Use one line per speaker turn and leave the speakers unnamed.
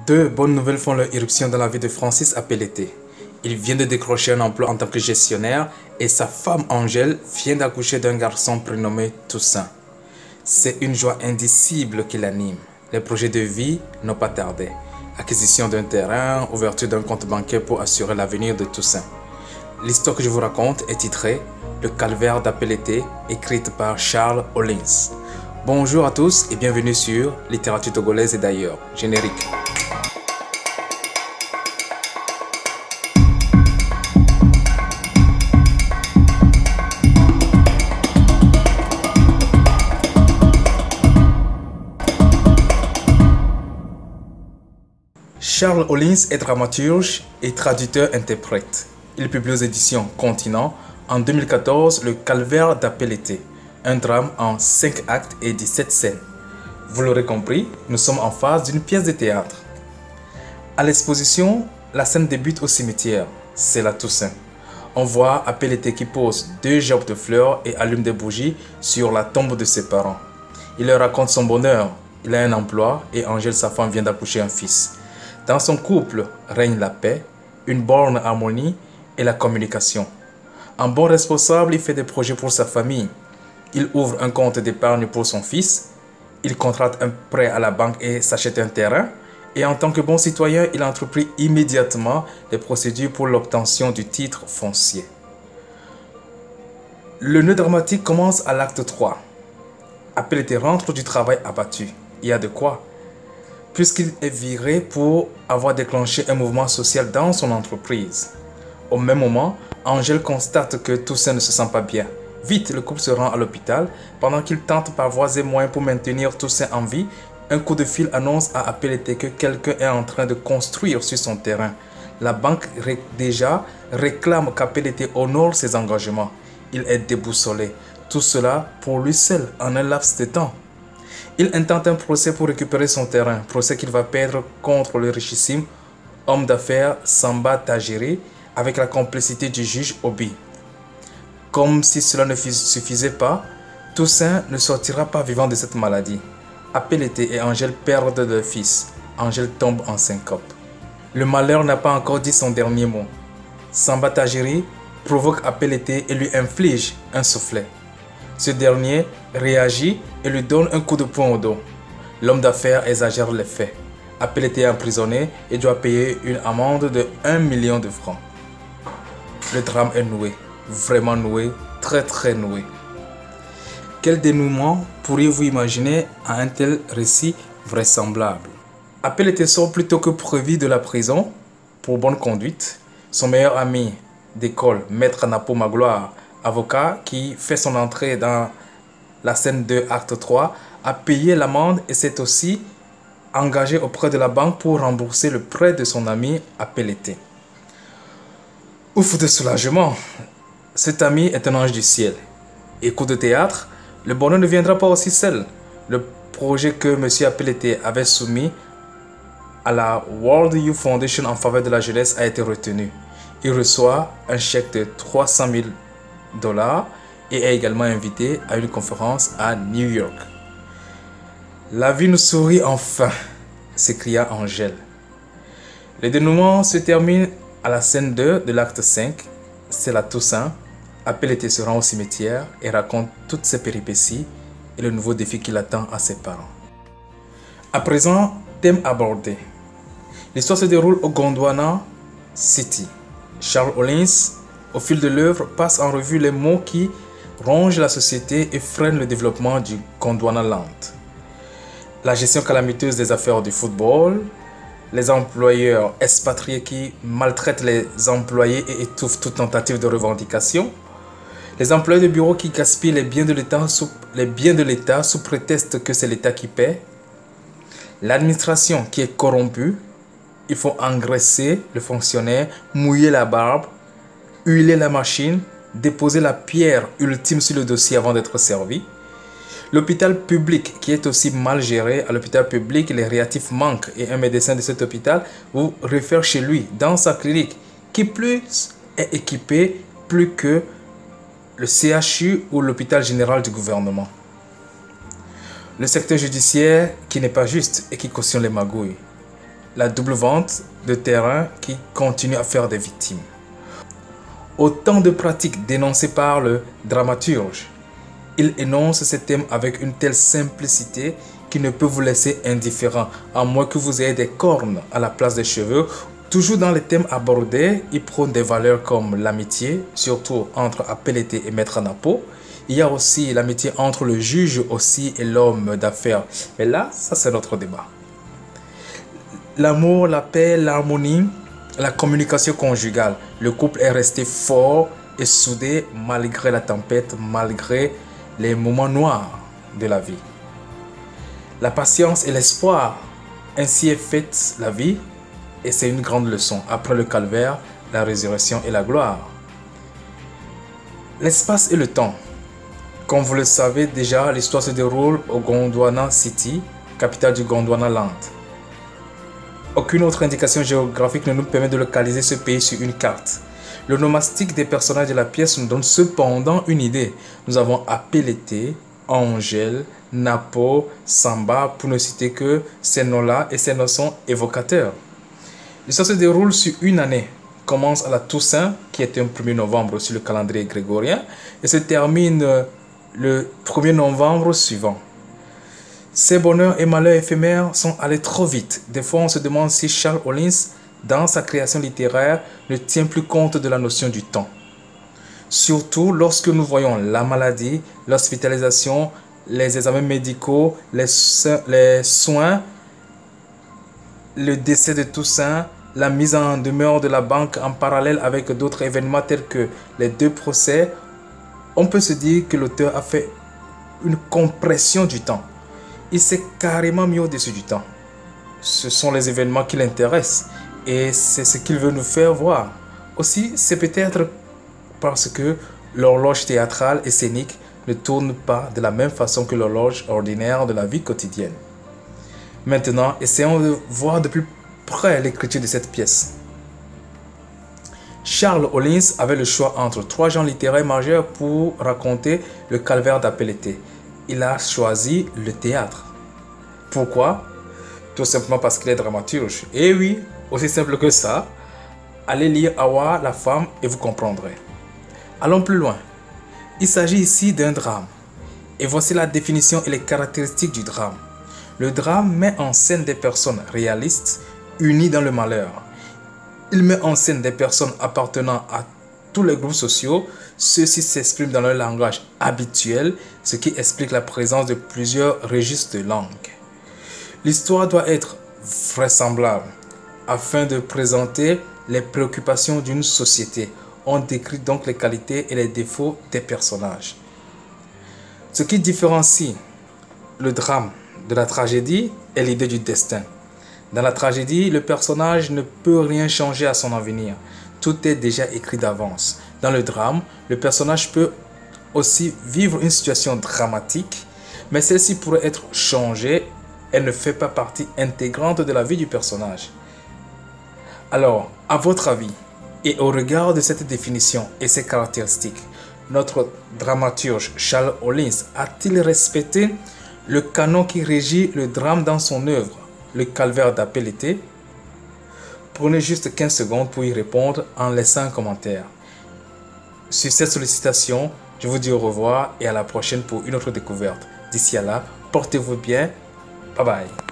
Deux bonnes nouvelles font leur irruption dans la vie de Francis Apellete. Il vient de décrocher un emploi en tant que gestionnaire et sa femme Angèle vient d'accoucher d'un garçon prénommé Toussaint. C'est une joie indicible qui l'anime. Les projets de vie n'ont pas tardé. Acquisition d'un terrain, ouverture d'un compte bancaire pour assurer l'avenir de Toussaint. L'histoire que je vous raconte est titrée « Le calvaire d'Apellete » écrite par Charles Hollins. Bonjour à tous et bienvenue sur Littérature togolaise et d'ailleurs. Générique. Charles Hollins est dramaturge et traducteur-interprète. Il publie aux éditions Continent en 2014 Le calvaire d'Apellete, un drame en 5 actes et 17 scènes. Vous l'aurez compris, nous sommes en face d'une pièce de théâtre. À l'exposition, la scène débute au cimetière, c'est la Toussaint. On voit Apellete qui pose 2 gerbes de fleurs et allume des bougies sur la tombe de ses parents. Il leur raconte son bonheur, il a un emploi et Angèle, sa femme, vient d'accoucher un fils. Dans son couple règne la paix, une bonne harmonie et la communication. En bon responsable, il fait des projets pour sa famille. Il ouvre un compte d'épargne pour son fils. Il contracte un prêt à la banque et s'achète un terrain. Et en tant que bon citoyen, il entreprit immédiatement les procédures pour l'obtention du titre foncier. Le nœud dramatique commence à l'acte 3. Apellete rentre du travail abattu. Il y a de quoi, puisqu'il est viré pour avoir déclenché un mouvement social dans son entreprise. Au même moment, Angèle constate que Toussaint ne se sent pas bien. Vite, le couple se rend à l'hôpital. Pendant qu'il tente par voies et moyens pour maintenir Toussaint en vie, un coup de fil annonce à Apellete que quelqu'un est en train de construire sur son terrain. La banque déjà réclame qu'Apellete honore ses engagements. Il est déboussolé. Tout cela pour lui seul en un laps de temps. Il intente un procès pour récupérer son terrain, procès qu'il va perdre contre le richissime homme d'affaires Samba Tajiri avec la complicité du juge Obi. Comme si cela ne suffisait pas, Toussaint ne sortira pas vivant de cette maladie. Apellete et Angèle perdent leur fils. Angèle tombe en syncope. Le malheur n'a pas encore dit son dernier mot. Samba Tajiri provoque Apellete et lui inflige un soufflet. Ce dernier réagit et lui donne un coup de poing au dos. L'homme d'affaires exagère les faits. Apellete est emprisonné et doit payer une amende de 1 million de francs. Le drame est noué, vraiment noué, très noué. Quel dénouement pourriez-vous imaginer à un tel récit vraisemblable? Apellete sort plutôt que prévu de la prison pour bonne conduite. Son meilleur ami d'école, Maître Napo Magloire, avocat qui fait son entrée dans la scène 2, acte 3, a payé l'amende et s'est aussi engagé auprès de la banque pour rembourser le prêt de son ami Apellete. Ouf de soulagement, cet ami est un ange du ciel. Et coup de théâtre, le bonheur ne viendra pas aussi seul. Le projet que M. Apellete avait soumis à la World Youth Foundation en faveur de la jeunesse a été retenu. Il reçoit un chèque de 300 000 $ et est également invité à une conférence à New York. La vie nous sourit enfin, s'écria Angèle. Le dénouement se termine à la scène 2 de l'acte 5. C'est la Toussaint. Apellete se rend au cimetière et raconte toutes ses péripéties et le nouveau défi qui l'attend à ses parents. À présent, thème abordé. L'histoire se déroule au Gondwana City. Charles Hollins, au fil de l'œuvre, passe en revue les maux qui rongent la société et freinent le développement du Gondwanaland. La gestion calamiteuse des affaires du football, les employeurs expatriés qui maltraitent les employés et étouffent toute tentative de revendication, les employés de bureau qui gaspillent les biens de l'État sous prétexte que c'est l'État qui paie, l'administration qui est corrompue, il faut engraisser le fonctionnaire, mouiller la barbe, huiler la machine, déposer la pierre ultime sur le dossier avant d'être servi. L'hôpital public qui est aussi mal géré. À l'hôpital public, les réactifs manquent et un médecin de cet hôpital vous réfère chez lui, dans sa clinique, qui plus est équipé plus que le CHU ou l'hôpital général du gouvernement. Le secteur judiciaire qui n'est pas juste et qui cautionne les magouilles. la double vente de terrain qui continue à faire des victimes. Autant de pratiques dénoncées par le dramaturge. Il énonce ces thèmes avec une telle simplicité qu'il ne peut vous laisser indifférent, à moins que vous ayez des cornes à la place des cheveux. Toujours dans les thèmes abordés, il prône des valeurs comme l'amitié, surtout entre Apellete et Maître Napo. Il y a aussi l'amitié entre le juge aussi et l'homme d'affaires. Mais là, ça c'est notre débat. L'amour, la paix, l'harmonie, la communication conjugale. Le couple est resté fort et soudé malgré la tempête, malgré les moments noirs de la vie. La patience et l'espoir, ainsi est faite la vie, et c'est une grande leçon. Après le calvaire, la résurrection et la gloire. L'espace et le temps. Comme vous le savez déjà, l'histoire se déroule au Gondwana City, capitale du Gondwanaland. Aucune autre indication géographique ne nous permet de localiser ce pays sur une carte. Le nomastique des personnages de la pièce nous donne cependant une idée. Nous avons Apellete, Angèle, Napo, Samba, pour ne citer que ces noms-là, et ces noms sont évocateurs. L'histoire se déroule sur une année. Commence à la Toussaint, qui est un 1er novembre sur le calendrier grégorien, et se termine le 1er novembre suivant. Ces bonheurs et malheurs éphémères sont allés trop vite. Des fois, on se demande si Charles Hollins, dans sa création littéraire, ne tient plus compte de la notion du temps. Surtout lorsque nous voyons la maladie, l'hospitalisation, les examens médicaux, les soins, le décès de Toussaint, la mise en demeure de la banque en parallèle avec d'autres événements tels que les 2 procès. On peut se dire que l'auteur a fait une compression du temps. Il s'est carrément mis au-dessus du temps. Ce sont les événements qui l'intéressent et c'est ce qu'il veut nous faire voir. Aussi, c'est peut-être parce que l'horloge théâtrale et scénique ne tourne pas de la même façon que l'horloge ordinaire de la vie quotidienne. Maintenant, essayons de voir de plus près l'écriture de cette pièce. Charles Hollins avait le choix entre 3 genres littéraires majeurs pour raconter le calvaire d'Apellete. Il a choisi le théâtre. Pourquoi? Tout simplement parce qu'il est dramaturge. Et oui, aussi simple que ça. Allez lire Awa, la femme, et vous comprendrez. Allons plus loin. Il s'agit ici d'un drame. Et voici la définition et les caractéristiques du drame. Le drame met en scène des personnes réalistes, unies dans le malheur. Il met en scène des personnes appartenant à tous les groupes sociaux. Ceux-ci s'expriment dans leur langage habituel, ce qui explique la présence de plusieurs registres de langue. L'histoire doit être vraisemblable afin de présenter les préoccupations d'une société. On décrit donc les qualités et les défauts des personnages. Ce qui différencie le drame de la tragédie est l'idée du destin. Dans la tragédie, le personnage ne peut rien changer à son avenir. Tout est déjà écrit d'avance. Dans le drame, le personnage peut aussi vivre une situation dramatique, mais celle-ci pourrait être changée. Elle ne fait pas partie intégrante de la vie du personnage. Alors, à votre avis, et au regard de cette définition et ses caractéristiques, notre dramaturge Charles Hollins a-t-il respecté le canon qui régit le drame dans son œuvre, Le calvaire d'Apellete? Prenez juste 15 secondes pour y répondre en laissant un commentaire. Sur cette sollicitation, je vous dis au revoir et à la prochaine pour une autre découverte. D'ici à là, portez-vous bien. Bye bye.